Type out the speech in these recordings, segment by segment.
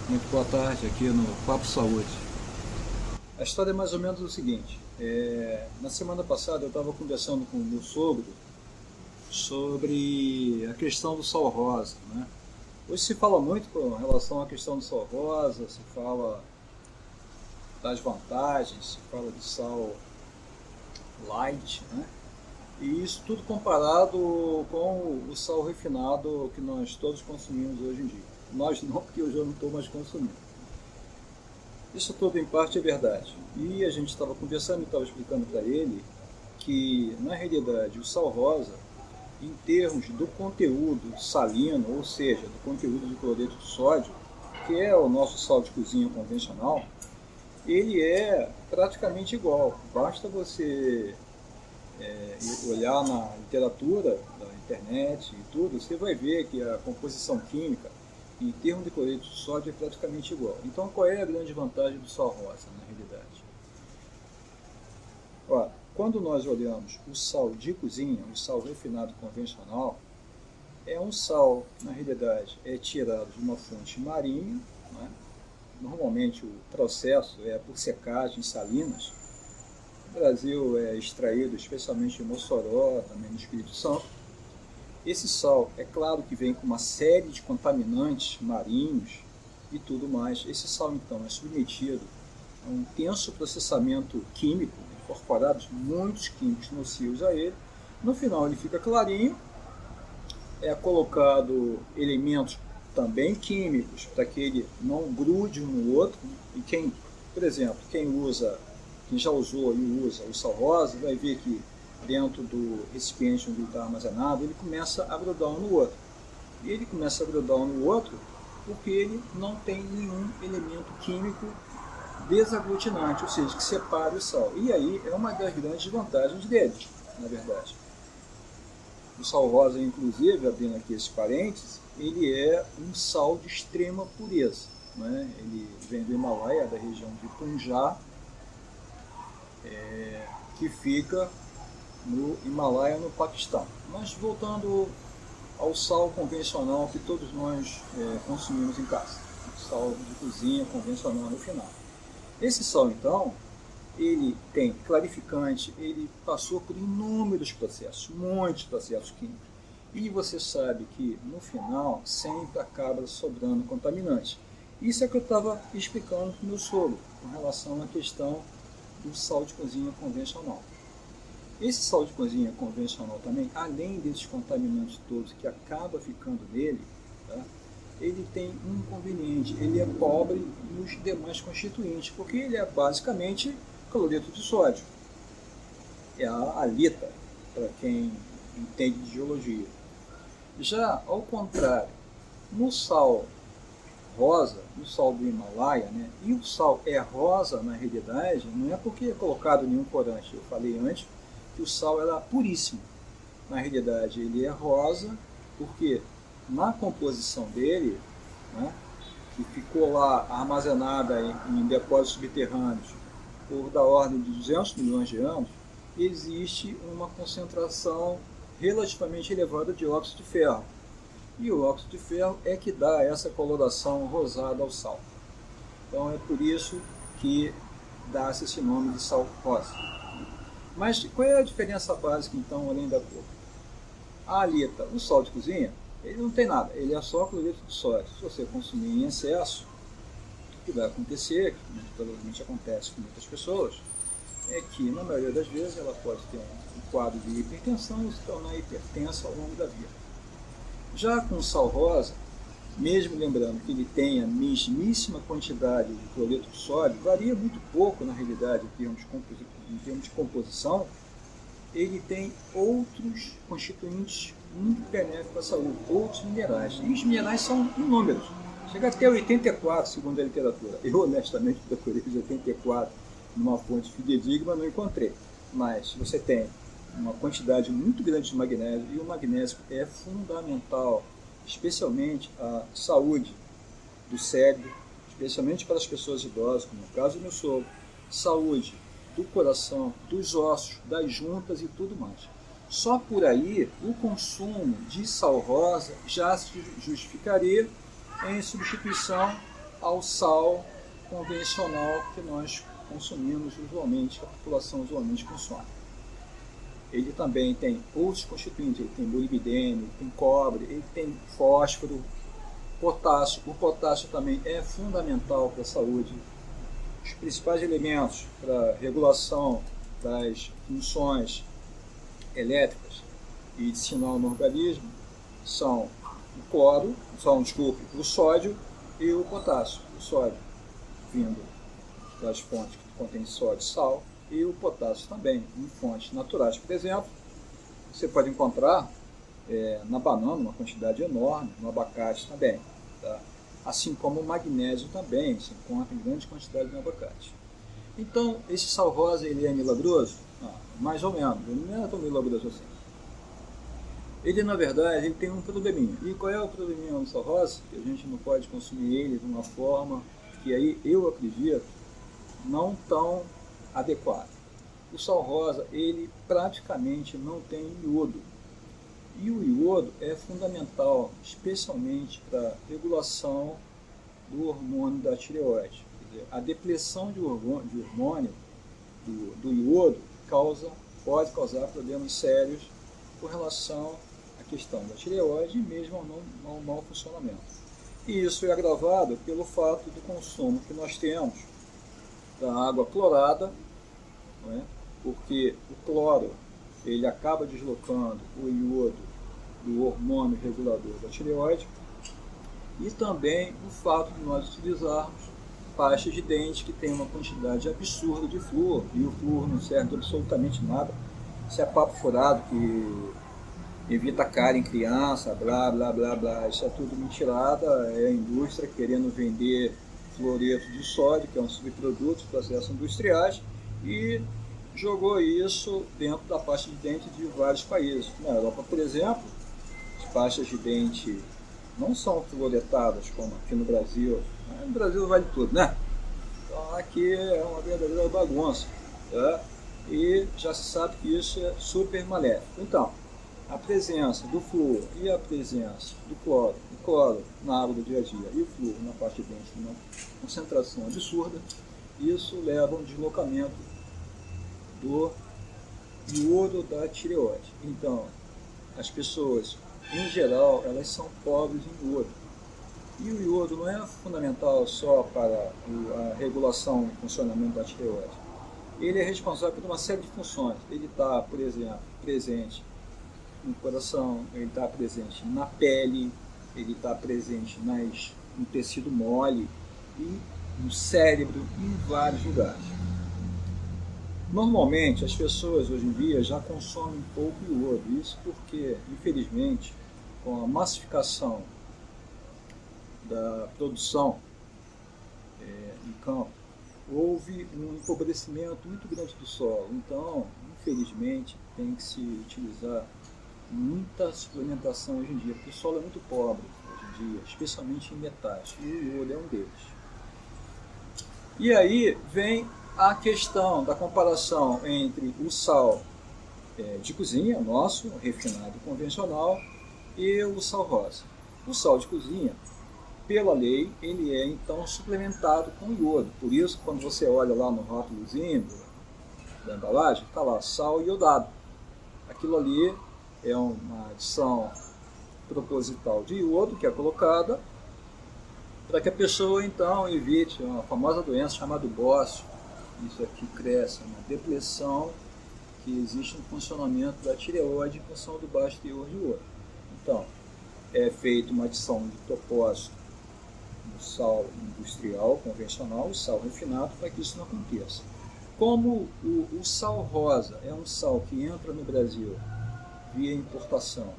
Muito boa tarde aqui no Papo Saúde. A história é mais ou menos o seguinte: na semana passada eu estava conversando com o meu sogro sobre a questão do sal rosa, né? Hoje se fala muito com relação à questão do sal rosa, se fala das vantagens, se fala do sal light, né? E isso tudo comparado com o sal refinado que nós todos consumimos hoje em dia. Nós não, porque eu já não estou mais consumindo. Isso tudo em parte é verdade. E a gente estava conversando e estava explicando para ele que, na realidade, o sal rosa, em termos do conteúdo salino, ou seja, do conteúdo de cloreto de sódio, que é o nosso sal de cozinha convencional, ele é praticamente igual. Basta você olhar na literatura da internet e tudo, você vai ver que a composição química, em termos de cloreto de sódio, é praticamente igual. Então, qual é a grande vantagem do sal rosa, na realidade? Ora, quando nós olhamos o sal de cozinha, o sal refinado convencional, é um sal, na realidade, é tirado de uma fonte marinha, né? Normalmente o processo é por secagem salinas. No Brasil é extraído especialmente em Mossoró, também no Espírito Santo. Esse sal, é claro que vem com uma série de contaminantes marinhos e tudo mais. Esse sal, então, é submetido a um intenso processamento químico, incorporados muitos químicos nocivos a ele. No final ele fica clarinho, é colocado elementos também químicos para que ele não grude um no outro. E quem, por exemplo, quem já usou e usa o sal rosa, vai ver que dentro do recipiente onde ele está armazenado, ele começa a grudar um no outro. E ele começa a grudar um no outro porque ele não tem nenhum elemento químico desaglutinante, ou seja, que separe o sal. E aí é uma das grandes vantagens dele, na verdade. O sal rosa, inclusive, abrindo aqui esse parênteses, ele é um sal de extrema pureza, né? Ele vem do Himalaia, da região de Punjab, que fica no Himalaia, no Paquistão. Mas voltando ao sal convencional que todos nós consumimos em casa, o sal de cozinha convencional refinado. Esse sal, então, ele tem clarificante, ele passou por inúmeros processos, muitos processos químicos. E você sabe que no final sempre acaba sobrando contaminante. Isso é que eu estava explicando para o meu sogro com relação à questão do sal de cozinha convencional. Esse sal de cozinha convencional também, além desses contaminantes todos que acaba ficando nele, tá? Ele tem um inconveniente, ele é pobre nos demais constituintes, porque ele é basicamente cloreto de sódio. É a halita, para quem entende de geologia. Já ao contrário, no sal rosa, no sal do Himalaia, né? E o sal é rosa na realidade, não é porque é colocado nenhum corante. Eu falei antes que o sal era puríssimo. Na realidade, ele é rosa porque na composição dele, né, que ficou lá armazenada em depósitos subterrâneos por da ordem de 200 milhões de anos, existe uma concentração relativamente elevada de óxido de ferro. E o óxido de ferro é que dá essa coloração rosada ao sal. Então é por isso que dá-se esse nome de sal rosa. Mas qual é a diferença básica, então, além da cor? A halita, o sal de cozinha, ele não tem nada, ele é só cloreto de sódio. Se você consumir em excesso, o que vai acontecer, que provavelmente acontece com muitas pessoas, é que, na maioria das vezes, ela pode ter um quadro de hipertensão e se tornar hipertensa ao longo da vida. Já com o sal rosa, mesmo lembrando que ele tem a mesmíssima quantidade de cloreto de sódio, varia muito pouco, na realidade, em termos de composição, ele tem outros constituintes muito benéficos à saúde, outros minerais. E os minerais são inúmeros. Chega até 84, segundo a literatura. Eu, honestamente, procurei os 84 numa fonte fidedigna, não encontrei. Mas você tem uma quantidade muito grande de magnésio, e o magnésio é fundamental, especialmente à saúde do cérebro, especialmente para as pessoas idosas, como no caso do meu sogro, saúde do coração, dos ossos, das juntas e tudo mais. Só por aí o consumo de sal rosa já se justificaria em substituição ao sal convencional que nós consumimos usualmente, que a população usualmente consome. Ele também tem outros constituintes, ele tem molibdênio, ele tem cobre, ele tem fósforo, potássio. O potássio também é fundamental para a saúde. Os principais elementos para a regulação das funções elétricas e de sinal no organismo são o sódio e o potássio. O sódio vindo das fontes que contêm sódio e sal, e o potássio também em fontes naturais. Por exemplo, você pode encontrar na banana uma quantidade enorme, no abacate também. Tá? Assim como o magnésio também se encontra em grande quantidade no abacate. Então, esse sal rosa ele é milagroso? Mais ou menos, ele não é tão milagroso assim. Ele, na verdade, ele tem um probleminha. E qual é o probleminha do sal rosa? Que a gente não pode consumir ele de uma forma que aí eu acredito não tão adequada. O sal rosa, ele praticamente não tem iodo. E o iodo é fundamental, especialmente para a regulação do hormônio da tireoide. Quer dizer, a depressão de hormônio do iodo pode causar problemas sérios com relação à questão da tireoide e mesmo ao mau funcionamento. E isso é agravado pelo fato do consumo que nós temos da água clorada, não é? Porque o cloro ele acaba deslocando o iodo do hormônio regulador da tireoide, e também o fato de nós utilizarmos pastas de dente que tem uma quantidade absurda de flúor, e o flúor não serve absolutamente nada. Isso é papo furado que evita cárie em criança, blá blá blá blá, isso é tudo mentirada, é a indústria querendo vender fluoreto de sódio, que é um subproduto dos processos industriais, e jogou isso dentro da pasta de dente de vários países. Na Europa, por exemplo, as pastas de dente não são fluoretadas como aqui no Brasil. No Brasil vale tudo, né? Então aqui é uma verdadeira bagunça, tá? E já se sabe que isso é super maléfico. Então, a presença do flúor e a presença do cloro, o cloro na água do dia a dia e o flúor na parte de dentro, uma concentração absurda, isso leva a um deslocamento do iodo da tireoide. Então, as pessoas, em geral, elas são pobres em iodo. E o iodo não é fundamental só para a regulação e funcionamento da tireoide. Ele é responsável por uma série de funções. Ele está, por exemplo, presente no coração, ele está presente na pele, ele está presente no tecido mole e no cérebro e em vários lugares. Normalmente as pessoas hoje em dia já consomem pouco iodo, isso porque, infelizmente, com a massificação da produção em campo, houve um empobrecimento muito grande do solo. Então, infelizmente, tem que se utilizar muita suplementação hoje em dia, porque o solo é muito pobre hoje em dia, especialmente em metais, e o iodo é um deles. E aí vem a questão da comparação entre o sal de cozinha, nosso, refinado convencional, e o sal rosa. O sal de cozinha, pela lei, ele é então suplementado com iodo. Por isso, quando você olha lá no rótulozinho da embalagem, está lá sal iodado. Aquilo ali é uma adição proposital de iodo que é colocada para que a pessoa então evite uma famosa doença chamada bócio. Isso aqui cresce, uma depressão que existe no funcionamento da tireoide em função do baixo teor de iodo. Então, é feita uma adição de propósito no sal industrial, convencional, o sal refinado, para que isso não aconteça. Como o sal rosa é um sal que entra no Brasil via importação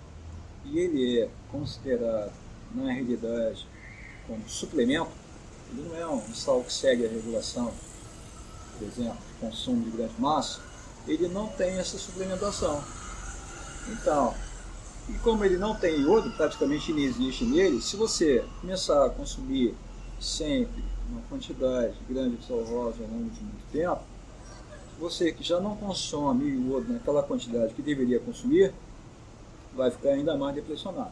e ele é considerado, na realidade, como suplemento, ele não é um sal que segue a regulação, por exemplo, de consumo de grande massa, ele não tem essa suplementação. Então, e como ele não tem iodo, praticamente não existe nele, se você começar a consumir sempre uma quantidade grande de sal rosa ao longo de muito tempo, você que já não consome iodo naquela quantidade que deveria consumir, vai ficar ainda mais depressionado.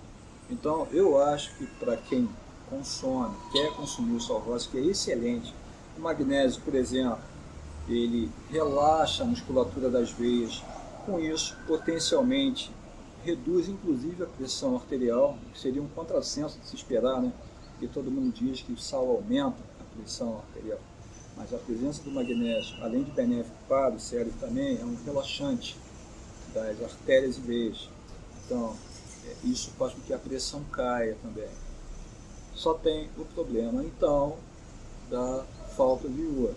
Então, eu acho que para quem consome, quer consumir o sal rosa, que é excelente. O magnésio, por exemplo, ele relaxa a musculatura das veias, com isso potencialmente reduz inclusive a pressão arterial, que seria um contrassenso de se esperar, né? Porque todo mundo diz que o sal aumenta a pressão arterial, mas a presença do magnésio, além de benéfico para o cérebro também, é um relaxante das artérias e veias. Então, isso faz com que a pressão caia também. Só tem o problema, então, da falta de ouro.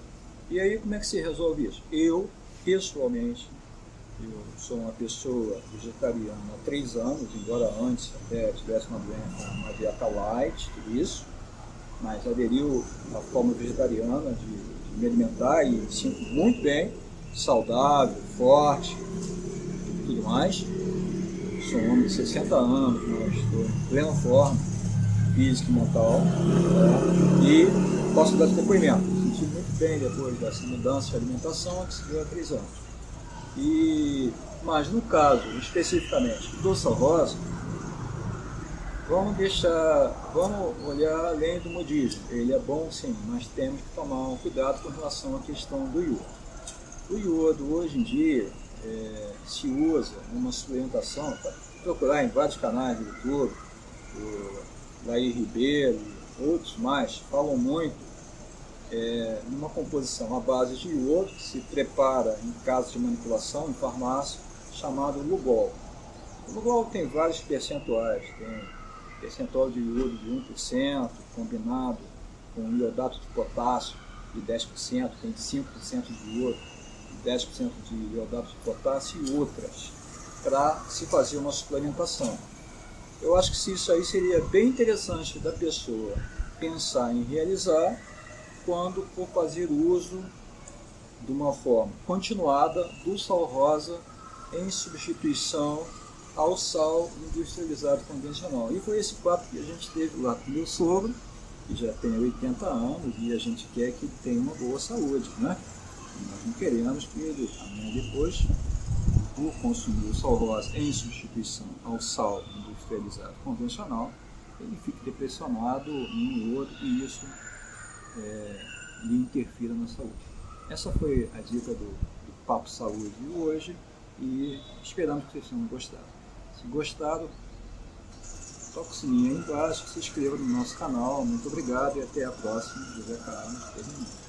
E aí, como é que se resolve isso? Eu, pessoalmente, eu sou uma pessoa vegetariana há 3 anos, embora antes até tivesse uma dieta light, tudo isso, mas aderiu à forma vegetariana de me alimentar e me sinto muito bem, saudável, forte, tudo mais. Sou um homem de 60 anos, mas estou em plena forma física e mental, e posso dar esse depoimento. Me senti muito bem depois dessa mudança de alimentação que se deu há 3 anos. Mas no caso, especificamente do sal rosa, vamos olhar além do modismo. Ele é bom sim, mas temos que tomar um cuidado com relação à questão do iodo. O iodo hoje em dia se usa numa suplementação, para procurar em vários canais do YouTube, o Laí Ribeiro e outros mais, falam muito numa composição à base de iodo, que se prepara em casa de manipulação, em farmácia, chamado Lugol. O Lugol tem vários percentuais, tem percentual de iodo de 1%, combinado com iodato de potássio de 10%, tem 5% de iodo, 10% de iodato de potássio e outras, para se fazer uma suplementação. Eu acho que isso aí seria bem interessante da pessoa pensar em realizar quando for fazer uso de uma forma continuada do sal rosa em substituição ao sal industrializado convencional. E foi esse papo que a gente teve lá com o meu sogro, que já tem 80 anos e a gente quer que ele tenha uma boa saúde, né? Nós não queremos que ele, amanhã depois, por consumir o sal rosa em substituição ao sal industrializado convencional, ele fique depressionado em iodo e isso lhe interfira na saúde. Essa foi a dica do Papo Saúde de hoje e esperamos que vocês tenham gostado. Se gostaram, toque o sininho aí embaixo, se inscreva no nosso canal. Muito obrigado e até a próxima. José Carlos.